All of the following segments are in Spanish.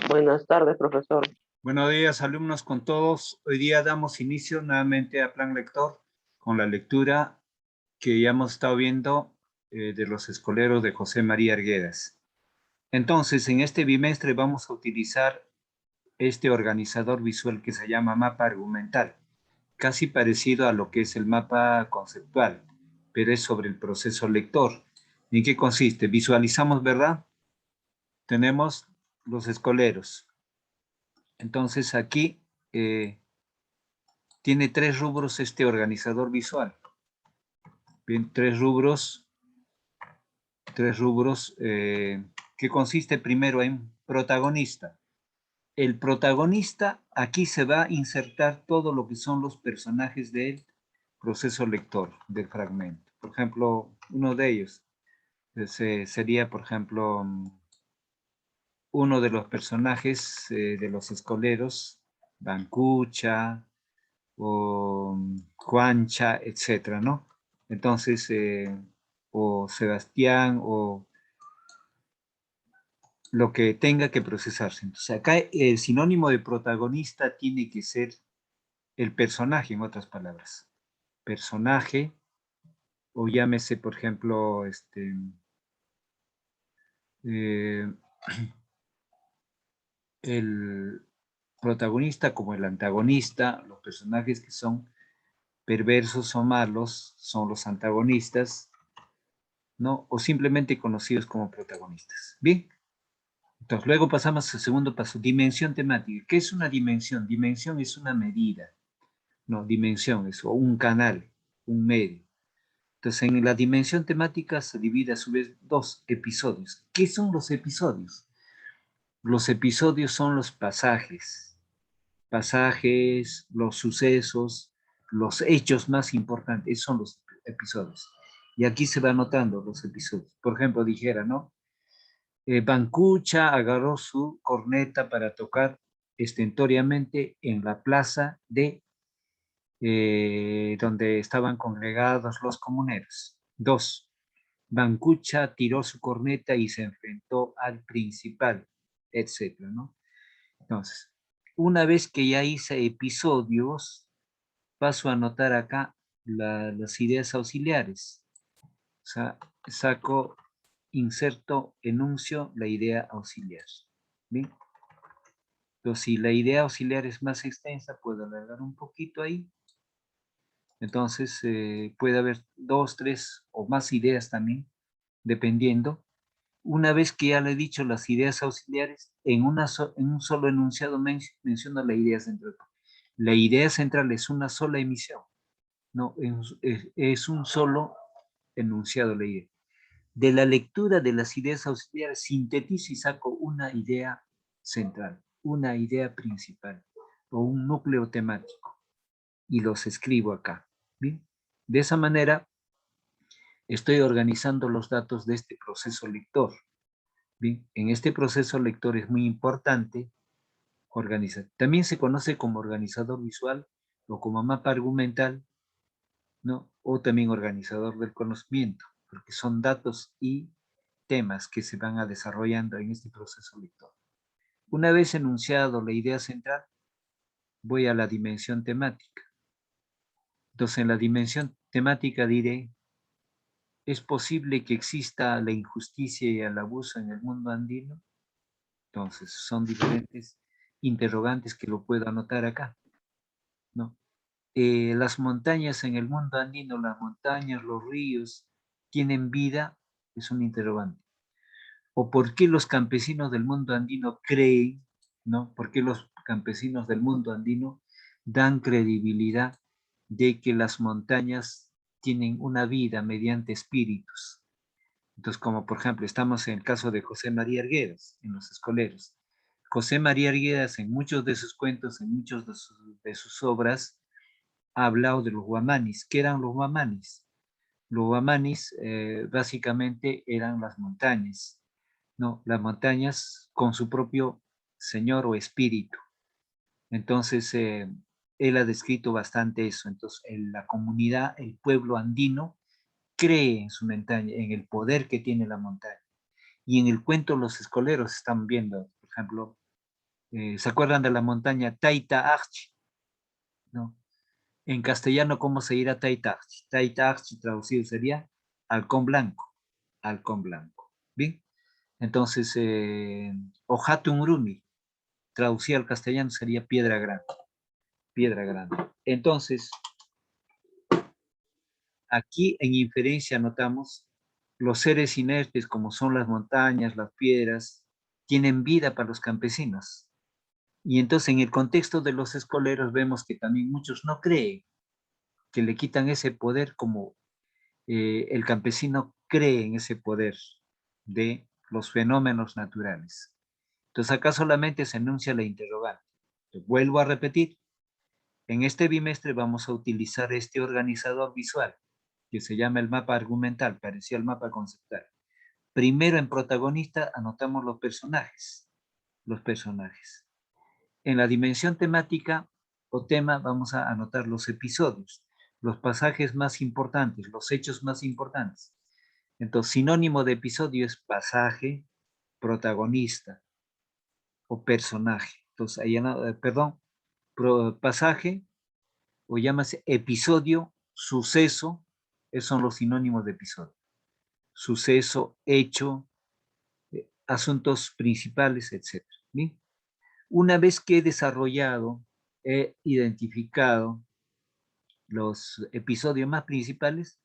Buenas tardes, profesor. Buenos días, alumnos con todos. Hoy día damos inicio nuevamente a Plan Lector con la lectura que ya hemos estado viendo de los escoleros de José María Arguedas. Entonces, en este bimestre vamos a utilizar este organizador visual que se llama mapa argumental, casi parecido a lo que es el mapa conceptual, pero es sobre el proceso lector. ¿En qué consiste? Visualizamos, ¿verdad? Tenemos los escoleros. Entonces aquí tiene 3 rubros este organizador visual. Bien, 3 rubros que consiste primero en protagonista. El protagonista, aquí se va a insertar todo lo que son los personajes del proceso lector del fragmento. Por ejemplo, uno de ellos sería, por ejemplo, uno de los personajes de los escoleros, Bancucha o Juancha, etcétera, ¿no? Entonces, o Sebastián o lo que tenga que procesarse. Entonces, acá el sinónimo de protagonista tiene que ser el personaje, en otras palabras. Personaje, o llámese, por ejemplo, eh, el protagonista como el antagonista, los personajes que son perversos o malos son los antagonistas, ¿no? O simplemente conocidos como protagonistas. Bien, entonces luego pasamos al segundo paso, dimensión temática. ¿Qué es una dimensión? Dimensión es una medida, no, dimensión es un canal, un medio. Entonces en la dimensión temática se divide a su vez 2 episodios. ¿Qué son los episodios? Los episodios son los pasajes, los sucesos, los hechos más importantes, esos son los episodios. Y aquí se va anotando los episodios. Por ejemplo, dijera, ¿no? Bancucha agarró su corneta para tocar estentóreamente en la plaza de donde estaban congregados los comuneros. 2. Bancucha tiró su corneta y se enfrentó al principal, etcétera, ¿no? Entonces, una vez que ya hice episodios, paso a anotar acá las ideas auxiliares. O sea, inserto, enuncio la idea auxiliar. ¿Bien? Entonces, si la idea auxiliar es más extensa, puedo alargar un poquito ahí. Entonces, puede haber 2, 3 o más ideas también, dependiendo. Una vez que ya le he dicho las ideas auxiliares, en un solo enunciado menciono la idea central. La idea central es una sola emisión, no, es un solo enunciado la idea. De la lectura de las ideas auxiliares sintetizo y saco una idea central, una idea principal o un núcleo temático y los escribo acá. ¿Bien? De esa manera estoy organizando los datos de este proceso lector. Bien, en este proceso lector es muy importante organizar. También se conoce como organizador visual o como mapa argumental, ¿no? O también organizador del conocimiento, porque son datos y temas que se van a desarrollando en este proceso lector. Una vez enunciado la idea central, voy a la dimensión temática. Entonces, en la dimensión temática diré, ¿es posible que exista la injusticia y el abuso en el mundo andino? Entonces, son diferentes interrogantes que lo puedo anotar acá, ¿no? Las montañas en el mundo andino, las montañas, los ríos, ¿tienen vida? Es un interrogante. ¿O por qué los campesinos del mundo andino creen, ¿no? ¿Por qué los campesinos del mundo andino dan credibilidad de que las montañas tienen una vida mediante espíritus? Entonces, como por ejemplo, estamos en el caso de José María Arguedas, en Los Escoleros. José María Arguedas, en muchos de sus cuentos, en muchas de sus obras, ha hablado de los guamanis. ¿Qué eran los guamanis? Los guamanis básicamente eran las montañas, ¿no? Las montañas con su propio señor o espíritu. Entonces, él ha descrito bastante eso. Entonces, en la comunidad, el pueblo andino, cree en su montaña, en el poder que tiene la montaña. Y en el cuento los escoleros están viendo, por ejemplo, ¿se acuerdan de la montaña Taita Achchi? ¿No? En castellano, ¿cómo se dirá Taita Achchi? Taita Achchi traducido sería halcón blanco, halcón blanco. ¿Bien? Entonces, Ohatun Rumi, traducido al castellano sería piedra grande, piedra grande. Entonces, aquí en inferencia notamos los seres inertes como son las montañas, las piedras, tienen vida para los campesinos. Y entonces en el contexto de los escoleros vemos que también muchos no creen, que le quitan ese poder como el campesino cree en ese poder de los fenómenos naturales. Entonces acá solamente se enuncia la interrogante. Vuelvo a repetir, en este bimestre vamos a utilizar este organizador visual que se llama el mapa argumental, parecía el mapa conceptual. Primero en protagonista anotamos los personajes, los personajes. En la dimensión temática o tema vamos a anotar los episodios, los pasajes más importantes, los hechos más importantes. Entonces, sinónimo de episodio es pasaje, protagonista o personaje. Entonces, ahí, perdón, pasaje o llámase episodio, suceso, esos son los sinónimos de episodio. Suceso, hecho, asuntos principales, etc. ¿Bien? Una vez que he desarrollado, he identificado los episodios más principales,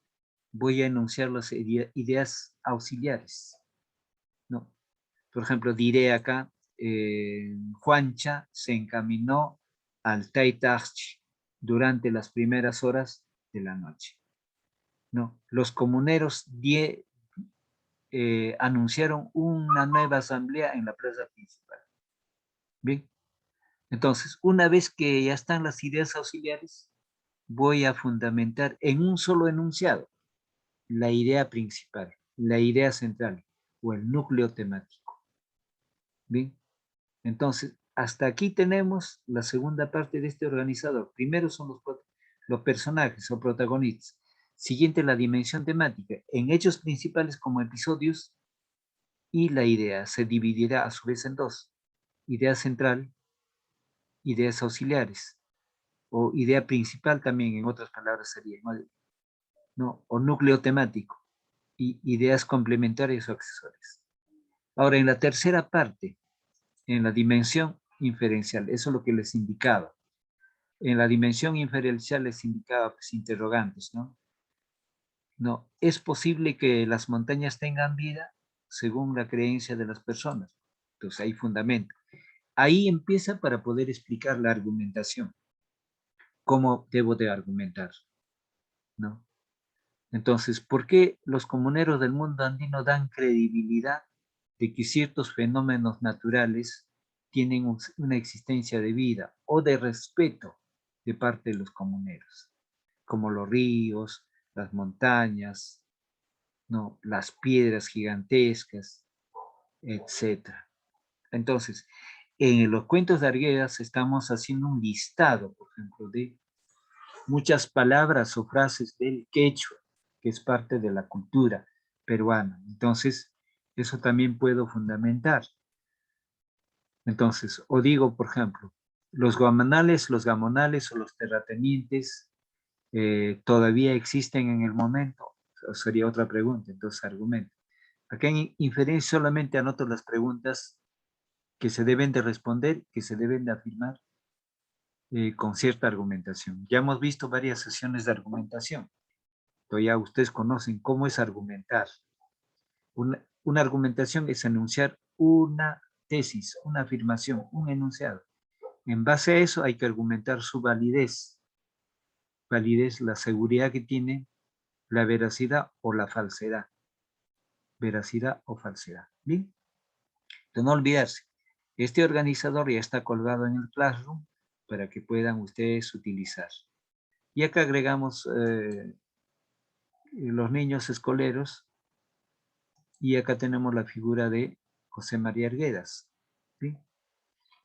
voy a enunciar las ideas auxiliares, ¿no? Por ejemplo, diré acá, Juancha se encaminó al Taitach durante las primeras horas de la noche, ¿no? Los comuneros anunciaron una nueva asamblea en la plaza principal. Bien, entonces, una vez que ya están las ideas auxiliares, voy a fundamentar en un solo enunciado la idea principal, la idea central o el núcleo temático. Bien, entonces, hasta aquí tenemos la segunda parte de este organizador. Primero son los personajes o protagonistas. Siguiente, la dimensión temática, en hechos principales como episodios, y la idea se dividirá a su vez en dos. Idea central, ideas auxiliares, o idea principal también, en otras palabras sería, ¿no? O núcleo temático, y ideas complementarias o accesorias. Ahora, en la tercera parte, en la dimensión inferencial, eso es lo que les indicaba. En la dimensión inferencial les indicaba pues, interrogantes, ¿no? No, ¿es posible que las montañas tengan vida según la creencia de las personas? Entonces hay fundamento. Ahí empieza para poder explicar la argumentación. ¿Cómo debo de argumentar? ¿No? Entonces, ¿por qué los comuneros del mundo andino dan credibilidad de que ciertos fenómenos naturales tienen una existencia de vida o de respeto de parte de los comuneros, como los ríos, las montañas, ¿no? Las piedras gigantescas, etcétera? Entonces, en los cuentos de Arguedas estamos haciendo un listado, por ejemplo, de muchas palabras o frases del quechua, que es parte de la cultura peruana. Entonces, eso también puedo fundamentar. Entonces, o digo, por ejemplo, los guamanales, los gamonales o los terratenientes todavía existen en el momento. Sería otra pregunta, entonces argumento. Acá en inferencia solamente anoto las preguntas que se deben de responder, que se deben de afirmar con cierta argumentación. Ya hemos visto varias sesiones de argumentación. Entonces ya ustedes conocen cómo es argumentar. Una argumentación es enunciar una tesis, una afirmación, un enunciado. En base a eso hay que argumentar su validez. Validez, la seguridad que tiene, la veracidad o la falsedad. Veracidad o falsedad. Bien. Entonces no olvidarse, este organizador ya está colgado en el Classroom para que puedan ustedes utilizar. Y acá agregamos los niños escoleros y acá tenemos la figura de José María Arguedas. ¿Sí?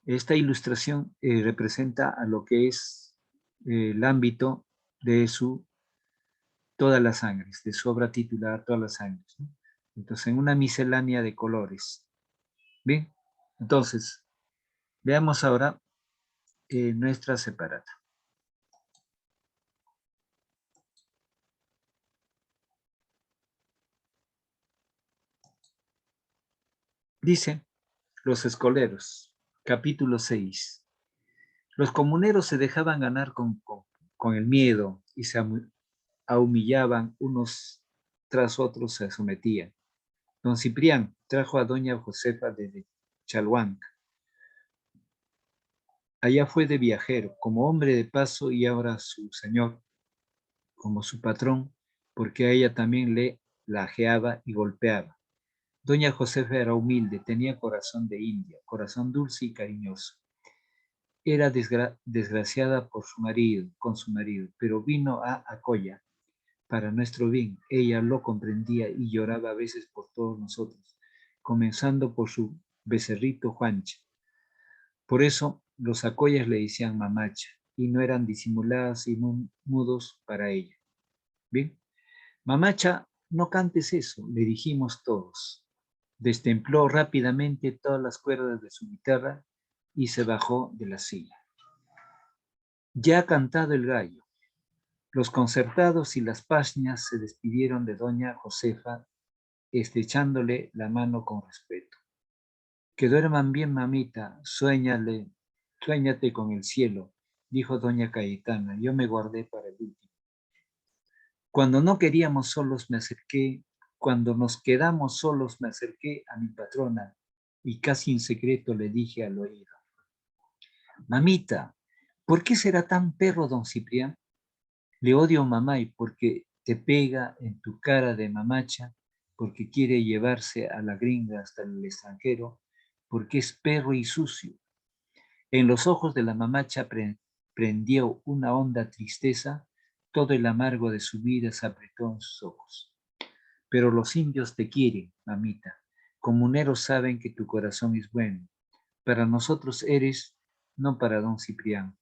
Esta ilustración representa a lo que es el ámbito de Todas las sangres, de su obra titular Todas las sangres. ¿No? Entonces, en una miscelánea de colores. Bien, entonces, Veamos ahora nuestra separata. Dice, los escoleros, capítulo 6. Los comuneros se dejaban ganar con el miedo y se humillaban unos tras otros, se sometían. Don Ciprián trajo a doña Josefa desde Chalhuanca. Allá fue de viajero, como hombre de paso y ahora su señor, como su patrón, porque a ella también le lajeaba y golpeaba. Doña Josefa era humilde, tenía corazón de india, corazón dulce y cariñoso. Era desgraciada con su marido, pero vino a Acoya para nuestro bien. Ella lo comprendía y lloraba a veces por todos nosotros, comenzando por su becerrito Juancha. Por eso los Acoyas le decían mamacha y no eran disimuladas y mudos para ella. Bien, mamacha, no cantes eso, le dijimos todos. Destempló rápidamente todas las cuerdas de su guitarra y se bajó de la silla. Ya ha cantado el gallo. Los concertados y las pasñas se despidieron de doña Josefa, estrechándole la mano con respeto. Que duerman bien, mamita, suéñate con el cielo, dijo doña Cayetana. Yo me guardé para el último. Cuando nos quedamos solos me acerqué a mi patrona y casi en secreto le dije al oído: mamita, ¿por qué será tan perro don Ciprián? Le odio mamá y porque te pega en tu cara de mamacha, porque quiere llevarse a la gringa hasta el extranjero, porque es perro y sucio. En los ojos de la mamacha prendió una honda tristeza, todo el amargo de su vida se apretó en sus ojos. Pero los indios te quieren, mamita. Comuneros saben que tu corazón es bueno. Para nosotros eres, no para don Ciprián.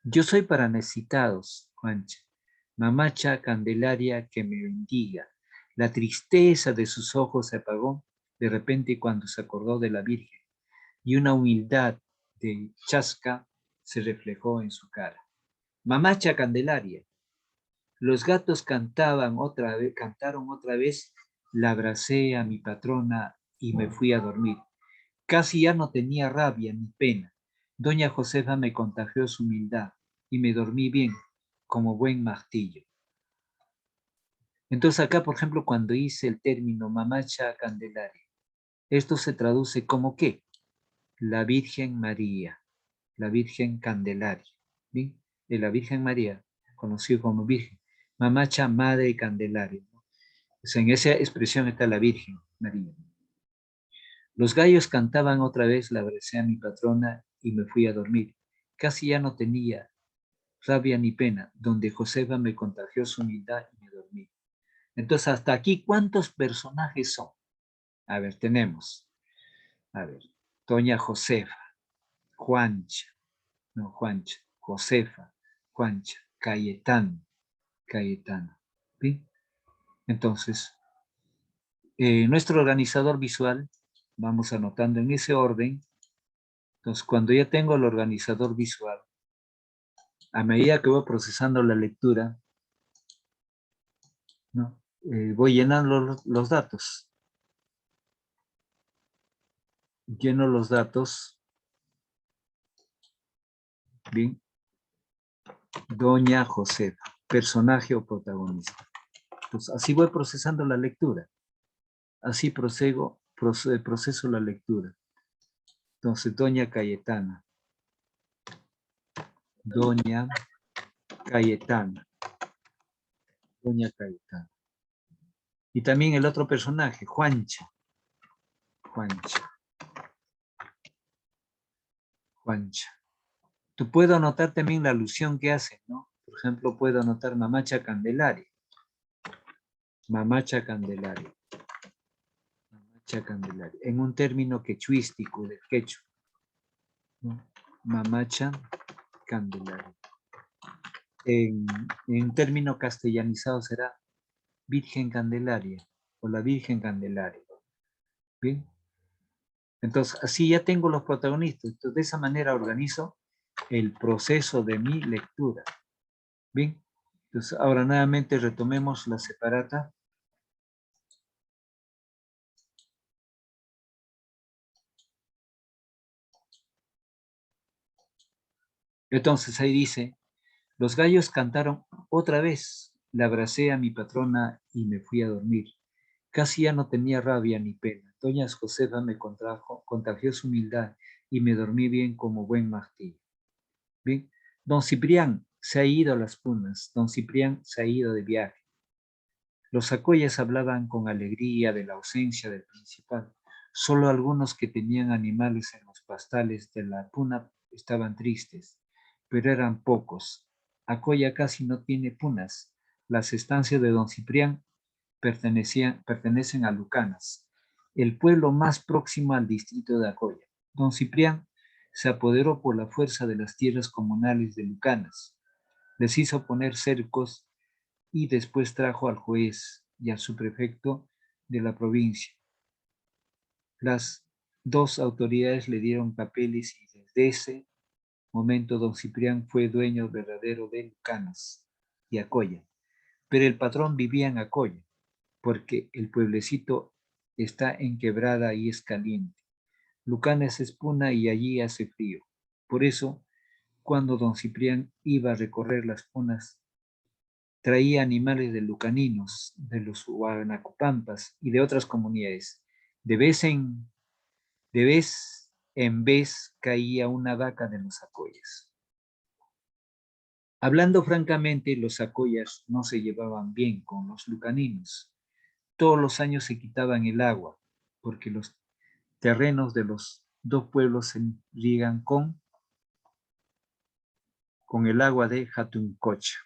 Yo soy para necesitados, Juancha. Mamacha Candelaria que me bendiga. La tristeza de sus ojos se apagó de repente cuando se acordó de la Virgen y una humildad de chasca se reflejó en su cara. Mamacha Candelaria. Los gatos cantaron otra vez, la abracé a mi patrona y me fui a dormir. Casi ya no tenía rabia ni pena. Doña Josefa me contagió su humildad y me dormí bien, como buen martillo. Entonces acá, por ejemplo, cuando hice el término mamacha candelaria, esto se traduce como ¿qué? La Virgen María, la Virgen Candelaria, ¿bien? De la Virgen María, conocido como Virgen, mamacha Madre Candelaria, ¿no? O sea, en esa expresión está la Virgen María. Los gallos cantaban otra vez, la abracé a mi patrona y me fui a dormir. Casi ya no tenía rabia ni pena, donde Josefa me contagió su humildad y me dormí. Entonces, hasta aquí, ¿cuántos personajes son? A ver, tenemos, a ver, doña Josefa, Juancha, no, Juancha, Josefa, Juancha, Cayetano, ¿sí? Entonces, nuestro organizador visual, vamos anotando en ese orden. Entonces, cuando ya tengo el organizador visual, a medida que voy procesando la lectura, ¿no? Voy llenando los datos. Lleno los datos. Bien. Doña Josefa, personaje o protagonista. Pues así voy procesando la lectura. Así proceso la lectura. Entonces, Doña Cayetana. Doña Cayetana. Doña Cayetana. Y también el otro personaje, Juancha. Juancha. Juancha. Tú puedo anotar también la alusión que hacen, ¿no? Por ejemplo, puedo anotar Mamacha Candelaria. Mamacha Candelaria. Mamacha Candelaria. En un término quechuístico del quechua, ¿no? Mamacha Candelaria. En término castellanizado será Virgen Candelaria o la Virgen Candelaria. Bien. Entonces, así ya tengo los protagonistas. Entonces, de esa manera organizo el proceso de mi lectura. Bien, entonces ahora nuevamente retomemos la separata. Entonces ahí dice, los gallos cantaron otra vez, le abracé a mi patrona y me fui a dormir. Casi ya no tenía rabia ni pena. Doña Josefa me contagió su humildad y me dormí bien como buen martillo. Bien, don Ciprián se ha ido a las punas, don Ciprián se ha ido de viaje. Los sacoyas hablaban con alegría de la ausencia del principal. Solo algunos que tenían animales en los pastales de la puna estaban tristes, pero eran pocos. Acoya casi no tiene punas. Las estancias de don Ciprián pertenecen a Lucanas, el pueblo más próximo al distrito de Acoya. Don Ciprián se apoderó por la fuerza de las tierras comunales de Lucanas. Les hizo poner cercos y después trajo al juez y al subprefecto de la provincia. Las dos autoridades le dieron papeles y desde ese momento don Ciprián fue dueño verdadero de Lucanas y Acoya. Pero el patrón vivía en Acoya, porque el pueblecito está en quebrada y es caliente. Lucanas es puna y allí hace frío. Por eso, cuando don Ciprián iba a recorrer las punas, traía animales de lucaninos, de los Huanacopampas y de otras comunidades. De vez en vez caía una vaca de los Acoyas. Hablando francamente, los Acoyas no se llevaban bien con los lucaninos. Todos los años se quitaban el agua, porque los terrenos de los dos pueblos se riegan con el agua de Jatuncocha,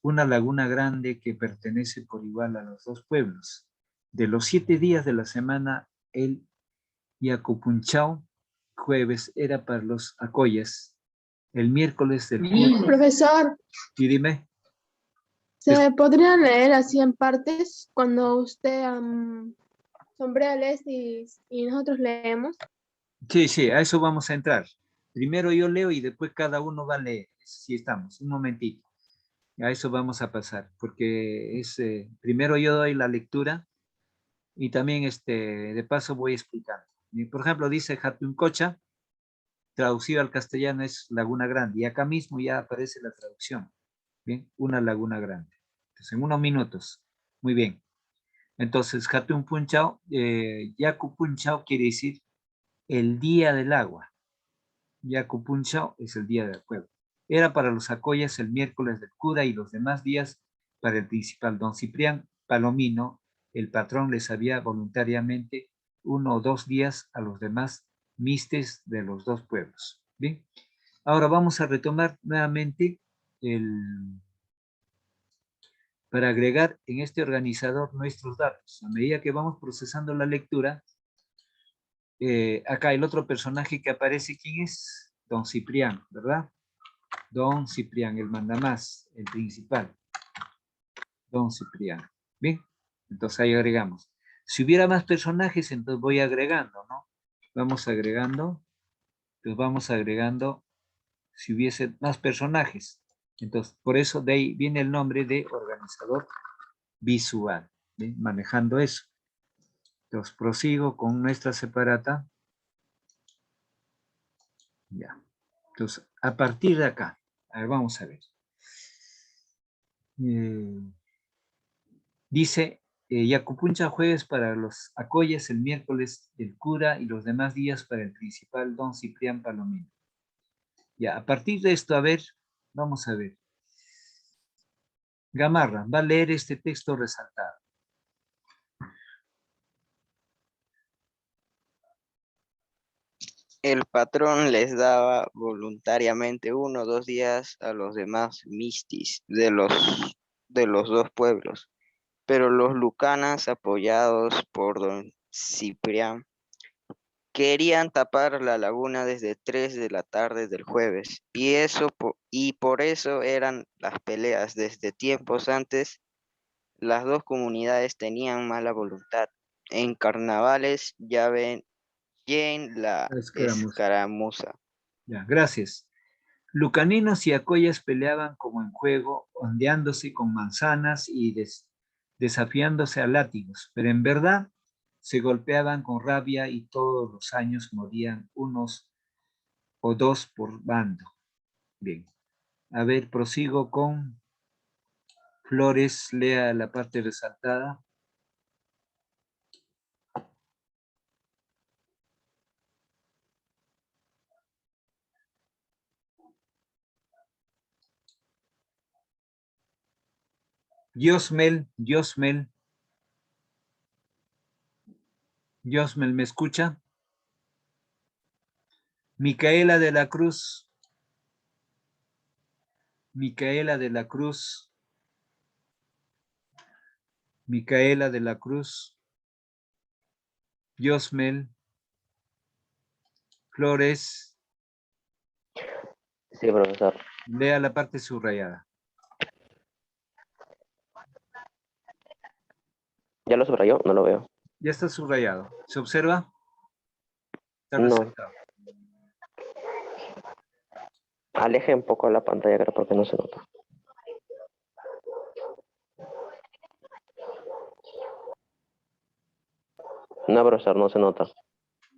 una laguna grande que pertenece por igual a los dos pueblos. De los 7 días de la semana, el Yacupunchao, jueves, era para los Acoyas, el miércoles del curso. Profesor, Y dime, ¿se podría leer así en partes cuando usted sombrea lees y nosotros leemos? sí, a eso vamos a entrar. Primero yo leo y después cada uno va a leer. Si estamos, un momentito. A eso vamos a pasar, porque primero yo doy la lectura y también de paso voy explicando. Y, por ejemplo, dice Jatuncocha, traducido al castellano es Laguna Grande, y acá mismo ya aparece la traducción. Bien, una laguna grande. Entonces, en unos minutos. Muy bien. Entonces, Hatun Punchao, Yaku Punchao quiere decir el día del agua. Yaku Punchao es el día del pueblo. Era para los Acoyas el miércoles del cura y los demás días para el principal. Don Ciprián Palomino, el patrón, les había voluntariamente 1 o 2 días a los demás mistes de los dos pueblos. Bien, ahora vamos a retomar nuevamente para agregar en este organizador nuestros datos. A medida que vamos procesando la lectura, acá el otro personaje que aparece, ¿quién es? Don Ciprián, ¿verdad? Don Ciprián, el mandamás, el principal. Don Ciprián. Bien, entonces ahí agregamos. Si hubiera más personajes, entonces voy agregando, ¿no? Vamos agregando, pues vamos agregando si hubiese más personajes. Entonces, por eso de ahí viene el nombre de organizador visual, ¿bien? Manejando eso. Entonces, prosigo con nuestra separata. Ya. Entonces, a partir de acá, a ver, vamos a ver. Dice, Yacupuncha jueves para los Acoyas, el miércoles el cura y los demás días para el principal don Ciprián Palomino. Ya, a partir de esto, a ver, vamos a ver. Gamarra va a leer este texto resaltado. El patrón les daba voluntariamente 1 o 2 días a los demás mistis de los dos pueblos, pero los lucanas, apoyados por don Ciprián, querían tapar la laguna desde 3 de la tarde del jueves, y por eso eran las peleas. Desde tiempos antes, las dos comunidades tenían mala voluntad. En carnavales ya ven Y en la Escaramuza. escaramuza. Ya, gracias. Lucaninos y Acoyas peleaban como en juego, ondeándose con manzanas y desafiándose a látigos, pero en verdad se golpeaban con rabia y todos los años morían unos o dos por bando. Bien. A ver, prosigo con Flores, lea la parte resaltada. Yosmel, ¿me escucha? Micaela de la Cruz, Micaela de la Cruz, Micaela de la Cruz, Yosmel, Flores, Sí, profesor. lea la parte subrayada. ¿Ya lo subrayó? No lo veo. Ya está subrayado. ¿Se observa? Está No. resaltado. Aleje un poco la pantalla, creo, porque no se nota. No, profesor, no se nota.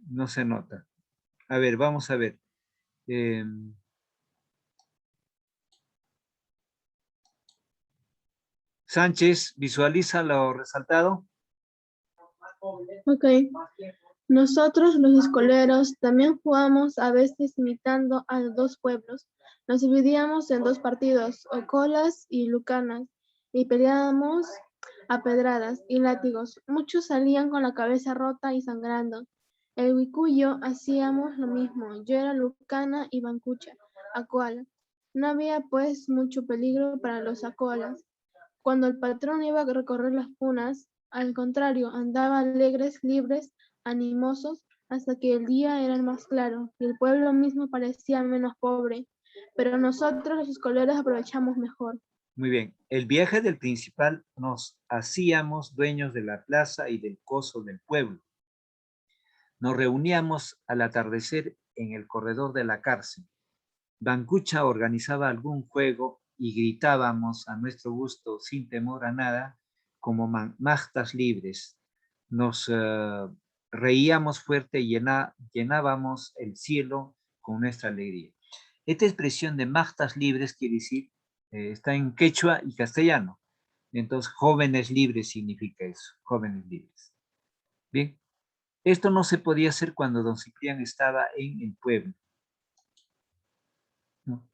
No se nota. A ver, vamos a ver. Sánchez, ¿visualiza lo resaltado? Ok. Nosotros, los escoleros, también jugamos a veces imitando a dos pueblos. Nos dividíamos en dos partidos, Ocolas y Lucanas, y peleábamos a pedradas y látigos. Muchos salían con la cabeza rota y sangrando. El Huicuyo hacíamos lo mismo. Yo era Lucana y Bancucha, Acoala. No había pues mucho peligro para los Acolas. Cuando el patrón iba a recorrer las punas, al contrario, andaba alegres, libres, animosos, hasta que el día era más claro y el pueblo mismo parecía menos pobre. Pero nosotros los escoleros aprovechamos mejor. Muy bien. El viaje del principal nos hacíamos dueños de la plaza y del coso del pueblo. Nos reuníamos al atardecer en el corredor de la cárcel. Bancucha organizaba algún juego y gritábamos a nuestro gusto sin temor a nada como mastas libres. Nos reíamos fuerte y llenábamos el cielo con nuestra alegría. Esta expresión de mastas libres quiere decir, está en quechua y castellano. Entonces, jóvenes libres significa eso, jóvenes libres. Bien, esto no se podía hacer cuando don Ciprián estaba en el pueblo, ¿no?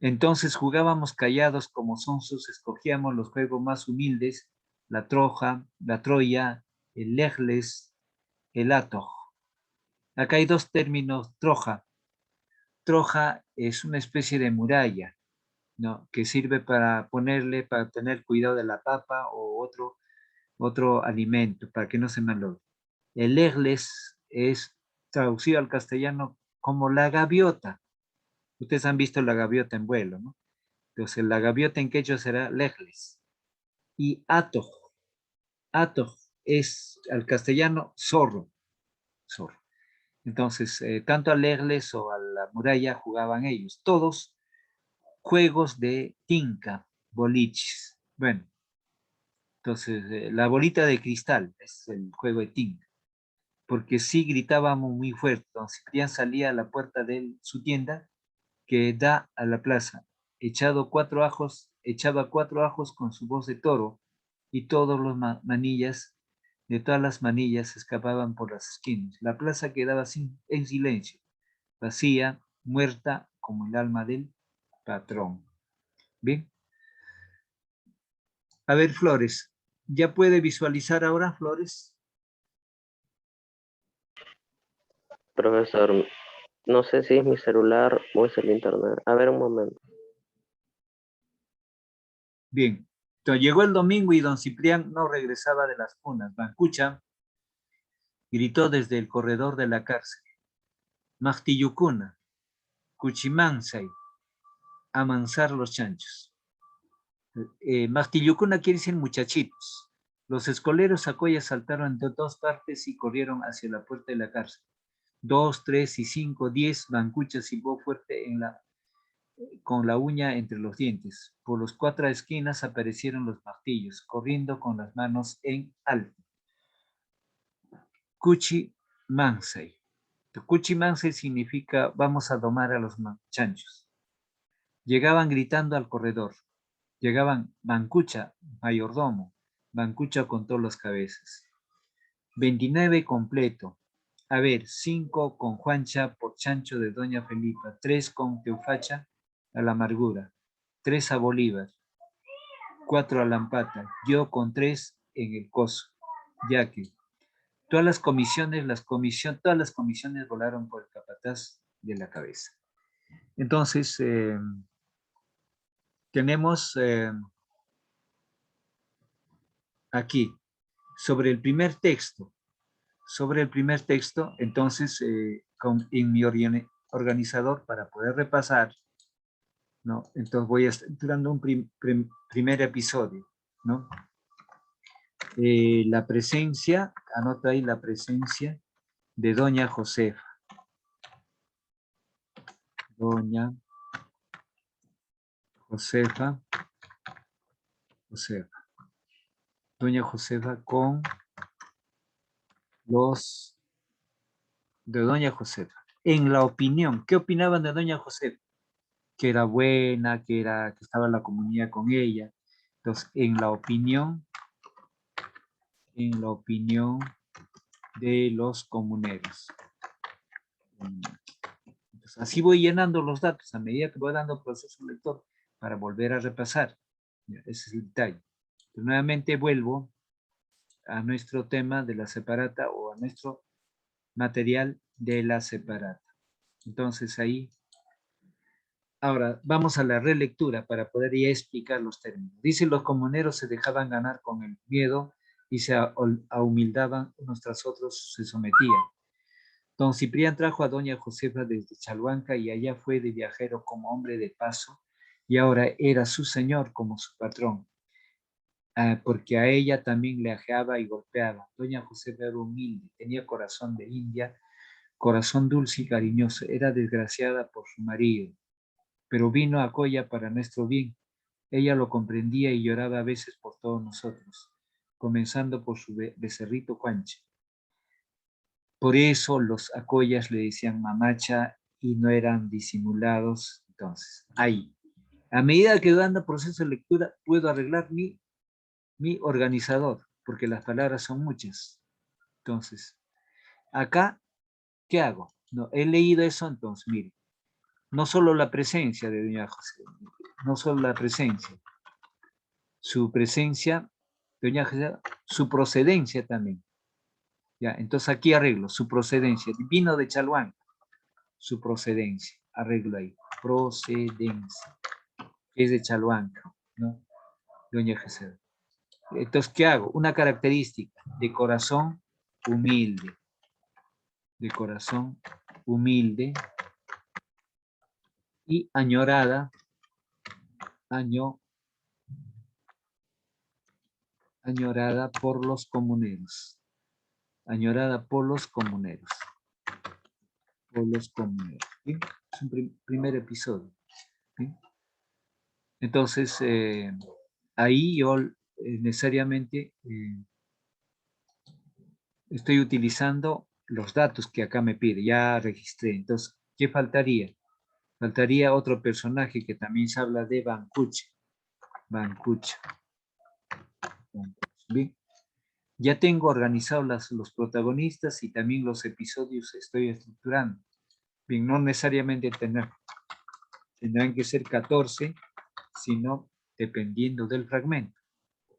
Entonces jugábamos callados como sonsos, escogíamos los juegos más humildes, la troja, la troya, el lejles, el atoj. Acá hay dos términos, troja. Troja es una especie de muralla, ¿no? Que sirve para para tener cuidado de la papa o otro alimento, para que no se malogre. El lejles es traducido al castellano como la gaviota. Ustedes han visto la gaviota en vuelo, ¿no? Entonces, la gaviota en quechua será lejles. Y atoj. Atoj es al castellano zorro. Zorro. Entonces, tanto a lejles o a la muralla jugaban ellos. Todos juegos de tinca, boliches. Bueno, entonces, la bolita de cristal es el juego de tinca. Porque sí gritábamos muy fuerte. Don Ciprián salía a la puerta de su tienda que da a la plaza. Echaba 4 ajos con su voz de toro, y todos los manillas, de todas las manillas escapaban por las esquinas. La plaza quedaba en silencio, vacía, muerta como el alma del patrón. Bien. A ver, Flores, ¿ya puede visualizar ahora, Flores? Profesor, no sé si es mi celular o es el internet. A ver, un momento. Bien. Entonces, llegó el domingo y don Ciprián no regresaba de las punas. Bancucha gritó desde el corredor de la cárcel: Machtiyukuna, Cuchimansay, amansar los chanchos. Machtiyukuna quiere decir muchachitos. Los escoleros Acoya saltaron de 2 partes y corrieron hacia la puerta de la cárcel. 2, 3 y 5, 10, Mancucha silbó fuerte con la uña entre los dientes. Por las 4 esquinas aparecieron los martillos, corriendo con las manos en alto. Cuchi Mansei. Cuchi Mansei significa vamos a domar a los chanchos. Llegaban gritando al corredor. Llegaban Mancucha, mayordomo. Mancucha contó las cabezas. 29 completo. A ver, 5 con Juancha por chancho de Doña Felipa, 3 con Teufacha a la amargura, 3 a Bolívar, 4 a Lampata, yo con 3 en el coso, ya que todas las comisiones volaron por el capataz de la cabeza. Entonces, tenemos aquí, sobre el primer texto, entonces, en mi organizador, para poder repasar, ¿no? Entonces voy a estar dando un primer episodio, ¿no? La presencia, anota ahí la presencia de Doña Josefa. Doña Josefa. Doña Josefa con los de Doña Josefa. En la opinión, ¿qué opinaban de Doña Josefa? Que era buena, que estaba en la comunidad con ella. Entonces, en la opinión de los comuneros. Entonces, así voy llenando los datos a medida que voy dando proceso lector para volver a repasar. Ese es el detalle. Entonces, nuevamente vuelvo a nuestro tema de la separata o a nuestro material de la separata. Entonces ahí, ahora vamos a la relectura para poder ya explicar los términos. Dice, los comuneros se dejaban ganar con el miedo y se ahumildaban unos tras otros, se sometían. Don Ciprián trajo a doña Josefa desde Chalhuanca y allá fue de viajero como hombre de paso y ahora era su señor como su patrón, porque a ella también le ajeaba y golpeaba. Doña Josefa era humilde, tenía corazón de india, corazón dulce y cariñoso, era desgraciada por su marido, pero vino a Coya para nuestro bien. Ella lo comprendía y lloraba a veces por todos nosotros, comenzando por su becerrito Juancha. Por eso los acoyas le decían mamacha y no eran disimulados. Entonces, ahí, a medida que dando proceso de lectura, puedo arreglar mi organizador, porque las palabras son muchas. Entonces, acá, ¿qué hago? No, he leído eso, entonces, mire, no solo la presencia de doña José, no solo la presencia, su presencia, doña José, su procedencia también. Ya, entonces aquí arreglo su procedencia. Vino de Chalhuanca, su procedencia. Arreglo ahí. Procedencia. Es de Chalhuanca, ¿no? Doña José. Entonces, ¿qué hago? Una característica de corazón humilde. De corazón humilde y añorada, añorada por los comuneros. Añorada por los comuneros. Por los comuneros. ¿Sí? Es un primer episodio. ¿Sí? Entonces, ahí yo necesariamente estoy utilizando los datos que acá me pide. Ya registré. Entonces, ¿qué faltaría? Faltaría otro personaje que también se habla de Bancucha. Bancucha. Bien. Ya tengo organizados los protagonistas y también los episodios estoy estructurando. Bien, no necesariamente tendrán que ser 14, sino dependiendo del fragmento.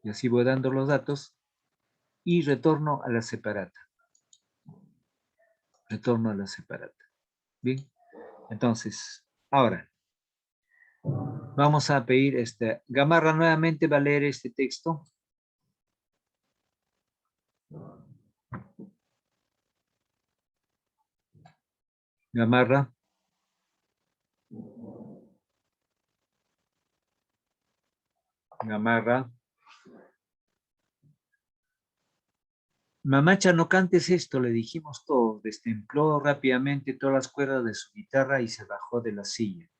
Y así voy dando los datos y retorno a la separata. Retorno a la separata. Bien, entonces, ahora, vamos a pedir, Gamarra nuevamente va a leer este texto. Gamarra. Gamarra. Mamacha, no cantes esto, le dijimos todos. destempló rápidamente todas las cuerdas de su guitarra y se bajó de la silla.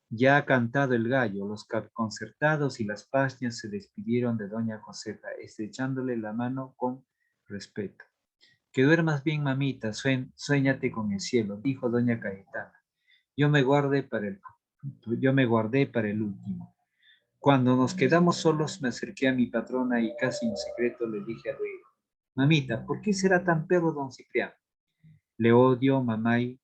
Ya ha cantado el gallo, los concertados y las pasñas se despidieron de doña Josefa, estrechándole la mano con respeto. Que duermas bien, mamita, suéñate con el cielo, dijo doña Cayetana. Yo me guardé para el último. Cuando nos quedamos solos me acerqué a mi patrona y casi en secreto le dije al oído: mamita, ¿por qué será tan perro don Cipriano? Le odio, mamay,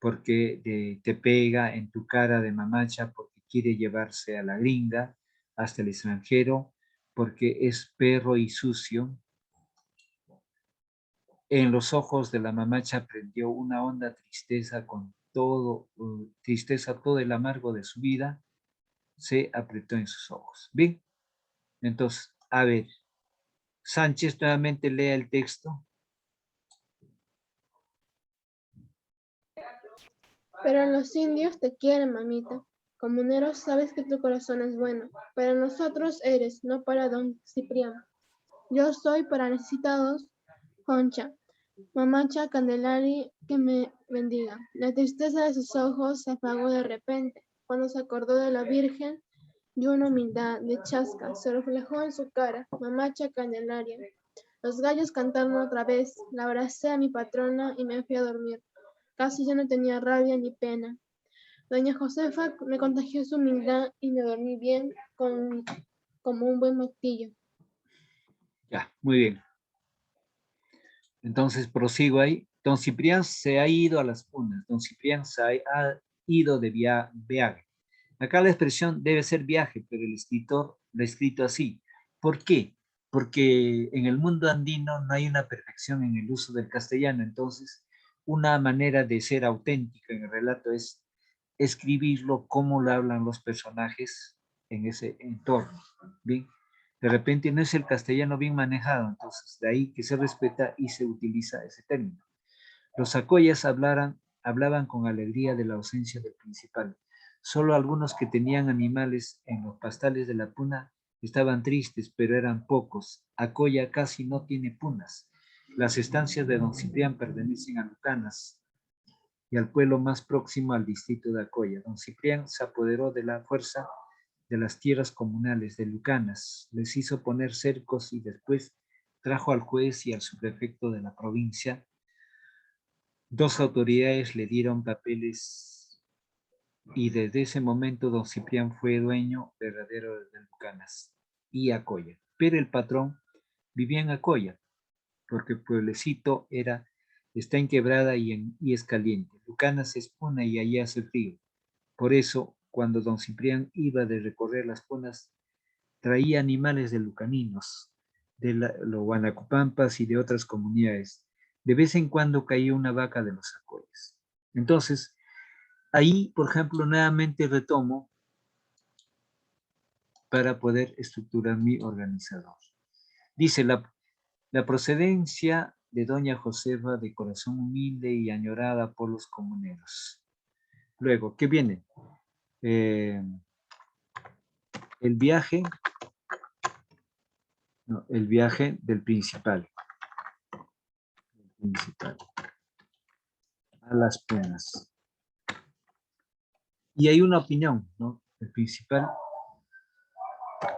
porque te pega en tu cara de mamacha, porque quiere llevarse a la gringa hasta el extranjero, porque es perro y sucio. En los ojos de la mamacha prendió una honda tristeza tristeza, todo el amargo de su vida se apretó en sus ojos. Bien, entonces, a ver, Sánchez nuevamente lea el texto. Pero los indios te quieren, mamita. Comunero, sabes que tu corazón es bueno. Para nosotros eres, no para don Cipriano. Yo soy para necesitados, Concha. Mamacha Candelari, que me bendiga. La tristeza de sus ojos se apagó de repente, cuando se acordó de la Virgen, y una humildad de chasca se reflejó en su cara. Mamacha Candelaria. Los gallos cantaron otra vez, la abracé a mi patrona y me fui a dormir. Casi ya no tenía rabia ni pena. Doña Josefa me contagió su humildad y me dormí bien como un buen martillo. Ya, muy bien. Entonces prosigo ahí. Don Ciprián se ha ido a las punas. Don Ciprián se ha ido de viaje. Acá la expresión debe ser viaje, pero el escritor lo ha escrito así. ¿Por qué? Porque en el mundo andino no hay una perfección en el uso del castellano. Entonces, una manera de ser auténtica en el relato es escribirlo como lo hablan los personajes en ese entorno. Bien, de repente no es el castellano bien manejado, entonces de ahí que se respeta y se utiliza ese término. Los Acoyas hablaban con alegría de la ausencia del principal. Solo algunos que tenían animales en los pastales de la puna estaban tristes, pero eran pocos. Acoya casi no tiene punas. Las estancias de don Ciprián pertenecen a Lucanas y al pueblo más próximo al distrito de Acoya. Don Ciprián se apoderó de la fuerza de las tierras comunales de Lucanas, les hizo poner cercos y después trajo al juez y al subprefecto de la provincia. Dos autoridades le dieron papeles y desde ese momento don Ciprián fue dueño verdadero de Lucanas y Acoya. Pero el patrón vivía en Acoya, porque el pueblecito está en quebrada y es caliente. Lucanas es puna y allí hace frío. Por eso, cuando don Ciprián iba de recorrer las punas, traía animales de lucaninos, de los Guanacupampas y de otras comunidades. De vez en cuando caía una vaca de los Acoyas. Entonces, ahí, por ejemplo, nuevamente retomo para poder estructurar mi organizador. Dice, la procedencia de doña Josefa, de corazón humilde y añorada por los comuneros. Luego, ¿qué viene? El viaje del principal. A las penas. Y hay una opinión, ¿no? El principal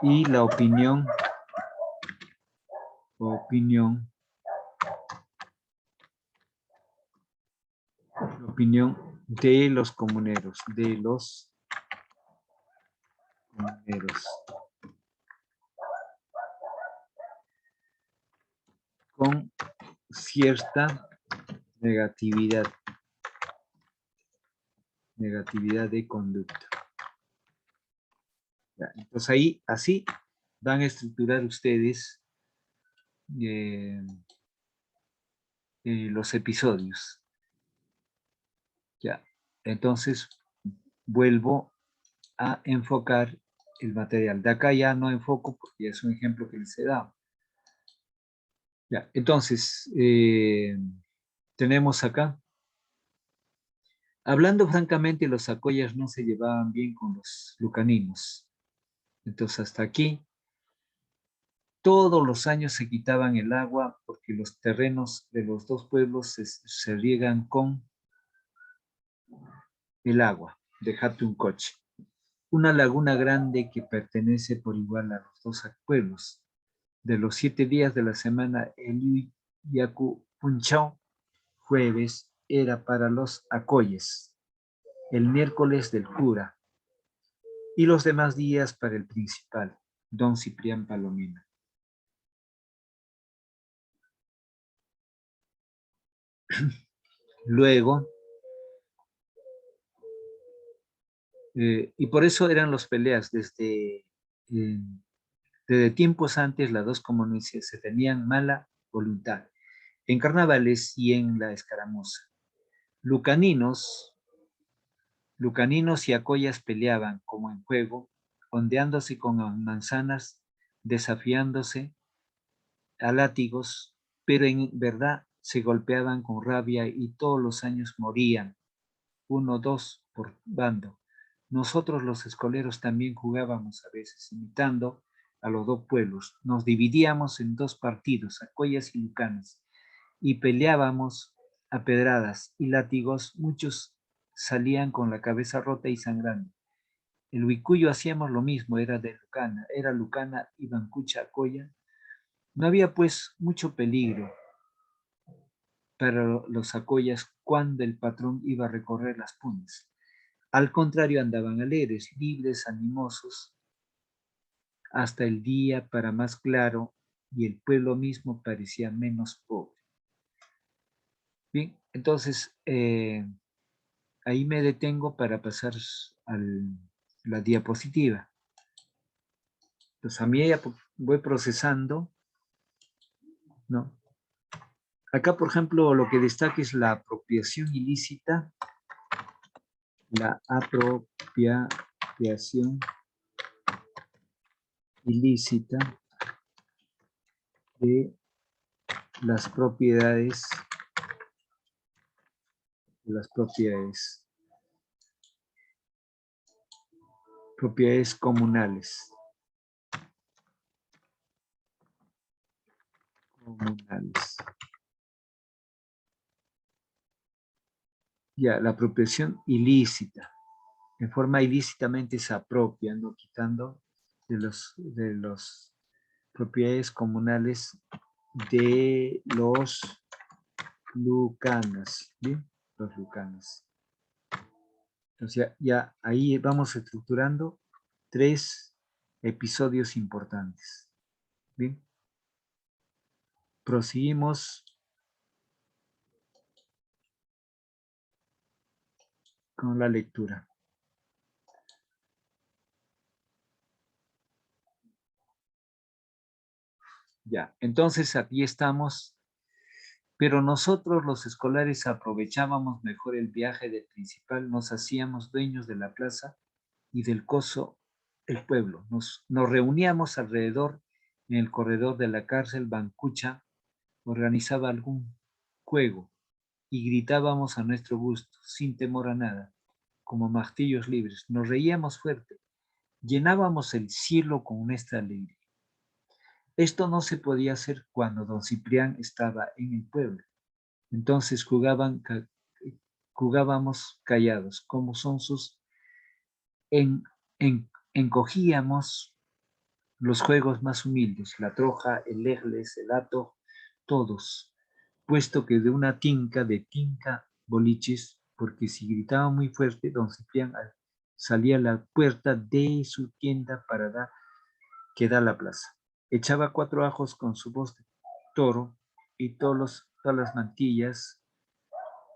y la opinión de los comuneros, con cierta negatividad de conducta. Ya, entonces ahí, así van a estructurar ustedes los episodios. Ya, entonces vuelvo a enfocar el material. De acá ya no enfoco porque es un ejemplo que les he dado. Ya, entonces, tenemos acá. Hablando francamente, los Acoyas no se llevaban bien con los lucaninos. Entonces, hasta aquí Todos los años se quitaban el agua porque los terrenos de los dos pueblos se riegan con el agua de Hatuncoche, una laguna grande que pertenece por igual a los dos pueblos. De los 7 días de la semana, el Yacu Punchao, jueves, era para los acoyes, el miércoles del cura, y los demás días para el principal, don Ciprián Palomino. Luego, y por eso eran los peleas desde tiempos antes. Las dos comunidades se tenían mala voluntad en carnavales y en la escaramuza. Lucaninos y acoyas peleaban como en juego, ondeándose con manzanas, desafiándose a látigos, pero en verdad se golpeaban con rabia y todos los años morían, 1 o 2 por bando. Nosotros los escoleros también jugábamos a veces, imitando a los dos pueblos. Nos dividíamos en 2 partidos, acoyas y lucanas, y peleábamos a pedradas y látigos. Muchos salían con la cabeza rota y sangrando. El Huicuyo hacíamos lo mismo, era lucana y Bancucha acoya. No había pues mucho peligro para los acoyas cuando el patrón iba a recorrer las punas. Al contrario, andaban alegres, libres, animosos, hasta el día para más claro, y el pueblo mismo parecía menos pobre. Bien, entonces ahí me detengo para pasar a la diapositiva. Entonces a mí ya voy procesando, ¿no? Acá, por ejemplo, lo que destaca es la apropiación ilícita, la apropiación ilícita de las propiedades comunales. Ya, la apropiación ilícita. En forma ilícitamente se apropia, no quitando de los propiedades comunales de los lucanas, ¿bien? Los lucanas. Entonces ya ahí vamos estructurando 3 episodios importantes. Bien. Proseguimos con la lectura. Ya, entonces aquí estamos, pero nosotros los escolares aprovechábamos mejor el viaje del principal, nos hacíamos dueños de la plaza y del coso, el pueblo. Nos reuníamos alrededor en el corredor de la cárcel. Bancucha organizaba algún juego y gritábamos a nuestro gusto, sin temor a nada, como martillos libres. Nos reíamos fuerte, llenábamos el cielo con nuestra alegría. Esto no se podía hacer cuando don Ciprián estaba en el pueblo. Entonces jugábamos callados, como sonsos, encogíamos los juegos más humildes, la troja, el ejles, el ato, todos, puesto que de una tinca boliches, porque si gritaba muy fuerte, don Ciprián salía a la puerta de su tienda que da la plaza. Echaba 4 ajos con su voz de toro y todas las mantillas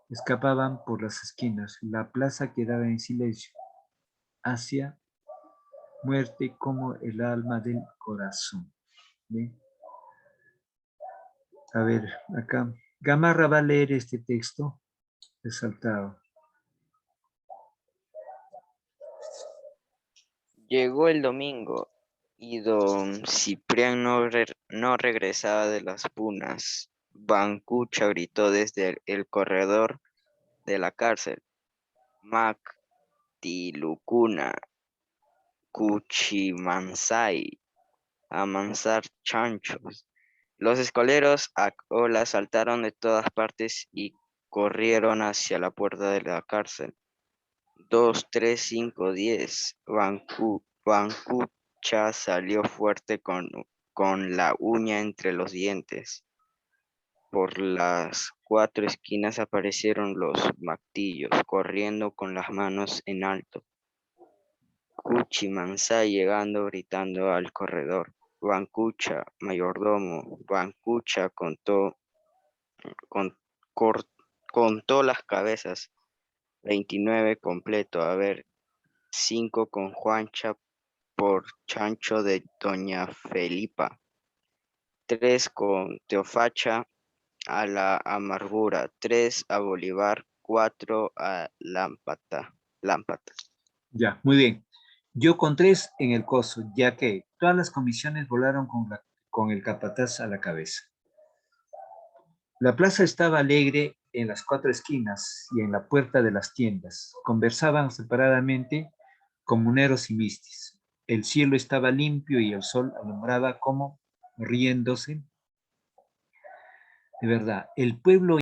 escapaban por las esquinas. La plaza quedaba en silencio, hacia muerte como el alma del corazón. ¿Bien? A ver, acá. Gamarra va a leer este texto resaltado. Llegó el domingo y don Ciprián no regresaba de las punas. Bancucha gritó desde el corredor de la cárcel: Mactilucuna, Cuchimansay. amansar chanchos. Los escoleros a cola saltaron de todas partes y corrieron hacia la puerta de la cárcel. 2, 3, 5, 10. Bancucha salió fuerte con la uña entre los dientes. Por las 4 esquinas aparecieron los martillos, corriendo con las manos en alto. Cuchimanzá llegando gritando al corredor. Bancucha, mayordomo, Bancucha contó las cabezas. 29 completo, a ver, 5 con Juancha por chancho de doña Felipa. 3 con Teofacha a la amargura. 3 a Bolívar. 4 a Lámpata. Ya, muy bien. Yo con 3 en el coso, ya que todas las comisiones volaron con el capataz a la cabeza. La plaza estaba alegre en las 4 esquinas y en la puerta de las tiendas. Conversaban separadamente comuneros y mistis. El cielo estaba limpio y el sol alumbraba como riéndose. De verdad, el pueblo